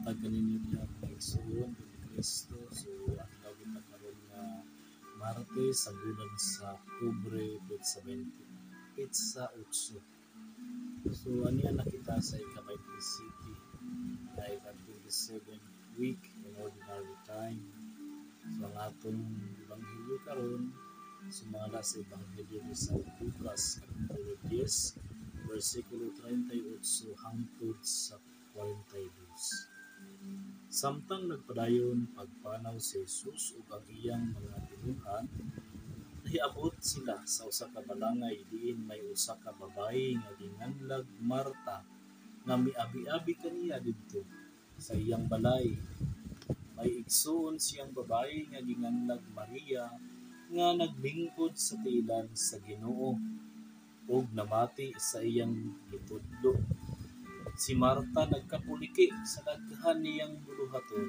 Matag kaninyo niya mga igsoon ni Kristo. So adlaw kita karon nga Martes sa bulan sa Oktubre sa 8. So aniya nakita sa ika-20 City na ika-27 week in ordinary time. So ang atong ebanghelyo karon sumala sa ebanghelyo ni San Lucas kapitulo 10 versikulo 38 hangtod sa 42. Samtang nagpadayon pagpanaw si Jesus ug ang iyang mga tinuhan, nahiabot sila sa usa ka balangay diin may usa ka babayi nga ginganlag Marta nga miabi-abi kaniya didto sa iyang balay. May igsoon siyang babayi nga ginganlag Maria nga naglingkod sa tiilan sa Ginoo ug namati sa iyang gitudlo. Si Marta nagkapuliki sa daghan niyang buluhaton.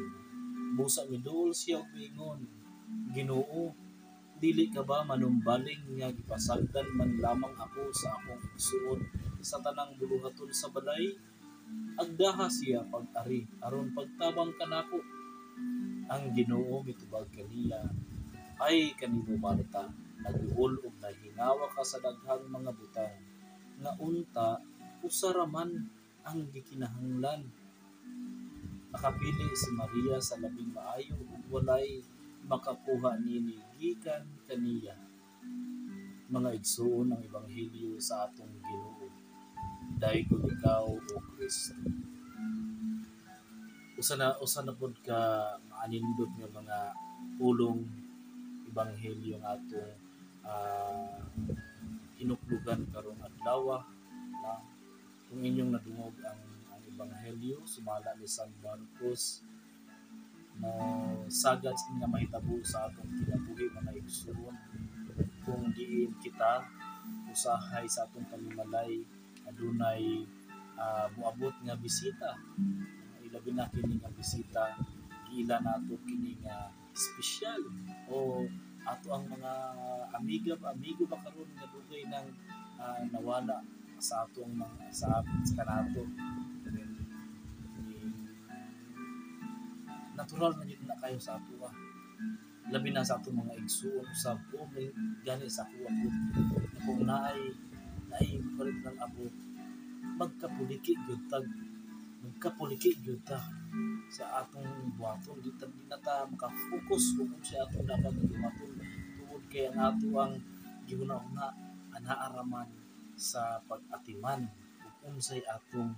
Busa miduol siya og ingon, Ginoo, dili ka ba manumbaling nga gipasagdan man lamang ako sa akong igsuon sa tanang buluhaton sa balay? Agdaha siya pag-ari aron pagtabang kanako. Ang Ginoo mitubag kaniya, ay kanimo Marta, naguol ug nahinawa ka sa daghang mga butang, nga unta usa ra man ang gikinahanglan. Nakapili si Maria sa labing maayo ug walay makakuha nini gikan kaniya. Mga igsoon ang ebanghelyo sa atong Ginoo. Dayon ikaw o Kristo. Usa na pud ka maanindot nga mga pulong ebanghelyo nga atong hinuklugan karong adlaw na kung inyong nadungog ang ebanghelyo sumala ni San Marcos na sagad nga mahitabo sa atong kinabuhi mga igsoon kung diin kita usahay sa atong panimalay adunay moabot nga bisita. Ilabi na kini nga bisita giila nato kini nga espesyal o ato ang mga amigo ba karon nga dugay nang nawala sa atong mga sa kanato. Natural na yun na kayo sa ato labi na sa atong mga igsuon usab o may gani sa ako kung naay palit ng abo magkapuliki gyud ta sa atong buhaton di na ta maka-focus kung sa atong dapat buhaton tungod kay ang ato ang gihuna-huna anaaraman sa pag-atiman kung unsay atong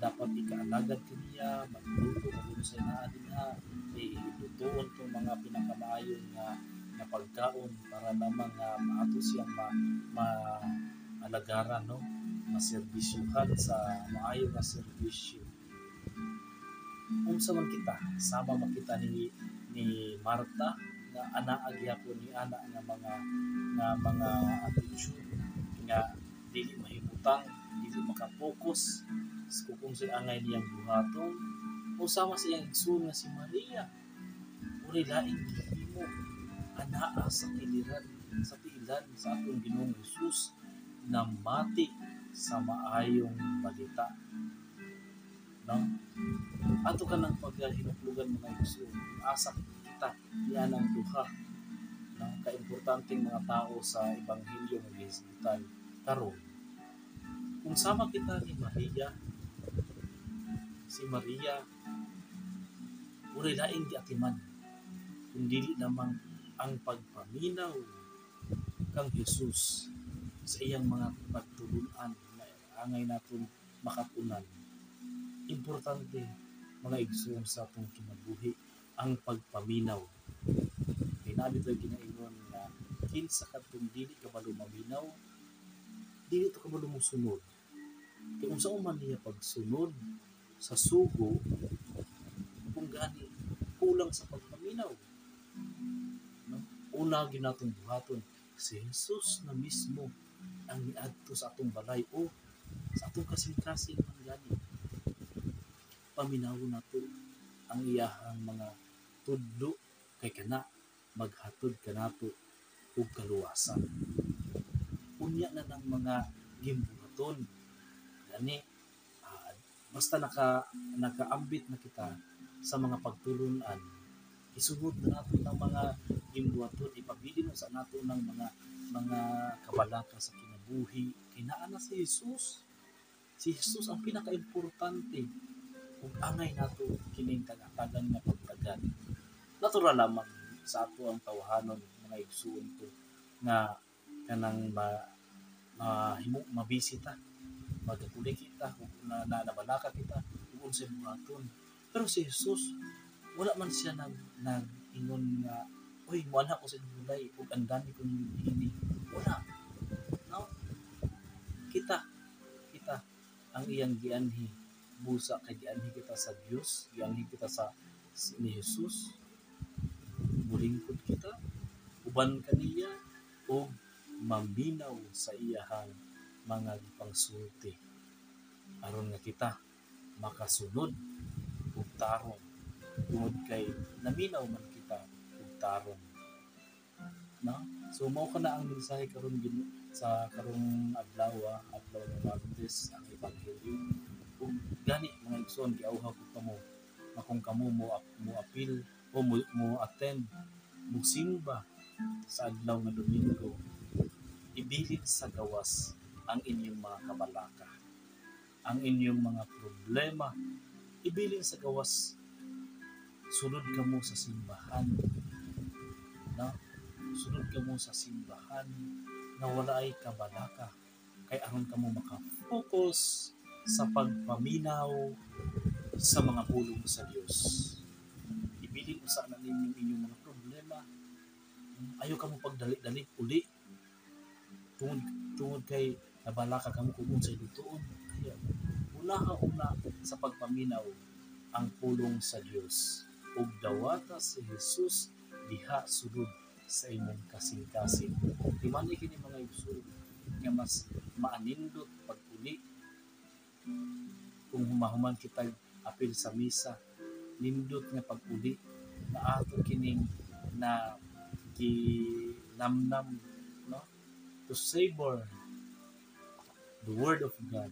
dapat ikaalagad kaniya magluto kung unsay naa dinha ilutoon tong mga pinakamaayon nga pagkaon para lamang maato siyang maalagaran no maserbisyuhan sa maayo nga serbisyo. Unsa man kita sama makita ni Marta nga anaa gyapon ni ana nga mga attitude nga dili mahimutang dili makapokus kung sa angay niyang buhaton o sama sa iyang igsoon nga si Maria uri laing gihimo anaa sa kiliran sa tiilan sa atong Ginoong Hesus na mati sa maayong balita no ato ka ng paghinuklugan mga igsoon asa kita yan ang duha no kaimportanteng mga tao sa ebanghelyo nga gihisgutan karon kung sama kita ni Maria si Maria uri laing giatiman kung dili namang ang pagpaminaw kang Hesus sa iyang mga pagtulungan na angay naton makapunan. Importante mga igsoon sa atong kinabuhi ang pagpaminaw. Kay nabi tayo ginaingon na kinsa kadtong dili ka balo maminaw, dili to ka balo mosunod. Kay unsa man niya pagsunod sa sugo kung gani kulang sa pagpaminaw. No? Una ginatong buhaton si Jesus na mismo ang niadto sa atong balay o sa atong kasing-kasing man gani. Paminawon nato ang iyahang mga tudlo kay kana maghatod kanato og kaluwasan. Unya na ng mga gimbuhaton gani basta nakaambit na kita sa mga pagtulunan, isugod na nato ng mga gimbuhaton, ipabilin mo sa nato ng mga kabalaka sa kinabuhi. Kinaa na si Jesus. Si Jesus ang pinaka-importante. Kung angay nato kining tagatagan nga pagtagad. Natural lamang sa ato ang tawahanon mga igsuon ko nga kanang mabisita, magkakuli kita, kung nabalaka kita, kung unsay buhaton. Pero si Jesus, wala man siya ingon nga, uy, muana ko sa bulay, ug ang dami kong ini. Wala. No? Kita ang iyang gianhi. Busa kay gianhi kita sa Dios, gianhi kita sa ni Jesus. Bulingkod kita, uban kaniya, o maminaw sa iyahang mga gipangsulti. Aron nga kita makasunod ug tarong tungod kay naminaw man kita ug tarong. No? So mao kana ang mensahe karon sa karong adlaw ng Martes ang ebanghelyo. Ug gani mga igsoon giawha ko kamo na kung kamo mo apil o mo attend mo simba sa adlaw nga Domingo, ibilin sa gawas ang inyong mga kabalaka, ang inyong mga problema, ibilin sa gawas. Sunod ka mo sa simbahan, no? Sunod ka mo sa simbahan na wala ay kabalaka, kay aron ka mo makafocus sa pagpaminaw sa mga pulong sa Dios. Ibilin usa na ninyo inyong mga problema. Ayaw ka mo pagdali-dali uli tungod kay nabalaka ka mo kung unsay lutuon. Kaya una sa pagpaminaw ang pulong sa Dios ug dawata si Jesus diha sulod sa imong kasing-kasing. Di man kini mga igsoon nga mas maanindot pag-uli kung humahuman kita apil sa misa, nindot nga pag-uli na ato kining na ginamnam, no? To savor the word of God,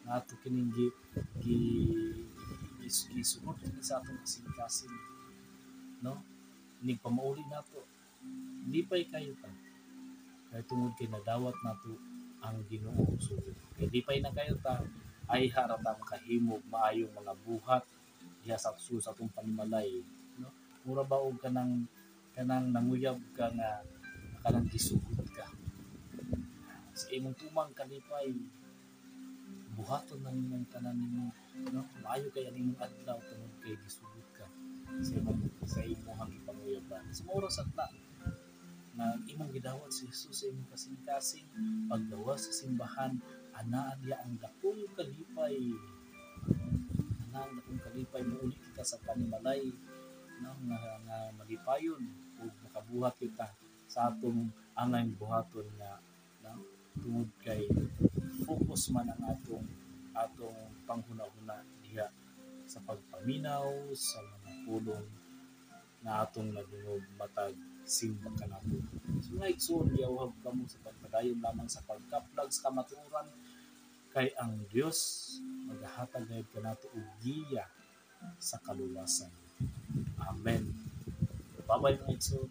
na ato kining gisunod kini sa atong kasing-kasing, no? Ning pamauli nato, lipay kayo ta kay tungod kay nadawat nato ang Ginoo sulod. Kay lipay na kayo ta ay harata makahimog maayong mga buhat diha sa atong panimalay, no? Mura ba og kanang nanguyab ka nga kanang gisugod ka sa imong tumang kalipay, buhaton na nimong tanan nimo, no? Maayo kay animong adlaw tungod kay gisugod ka sa imong ipanguyaban. Sa oras atla na imong gidawat si Jesus sa imong kasing-kasing, pagdawas sa simbahan, anaa diya ang dakong kalipay. Anaa ang dakong kalipay, muuli kita sa panimalay, no? nga malipayon o makabuhat kita sa atong angay buhaton nga, no? Tungod kay focus man ang atong panghuna-huna diha sa pagpaminaw sa mga pulong na atong nadungog matag simba kanato. So nga igsoon, giyawhag ka mo sa pagpadayon lamang sa pagkaplag sa kamatuoran, kay ang Dios maghahatag gayud kanato og giya sa kaluwasan. Amen. Bye-bye mga igsoon.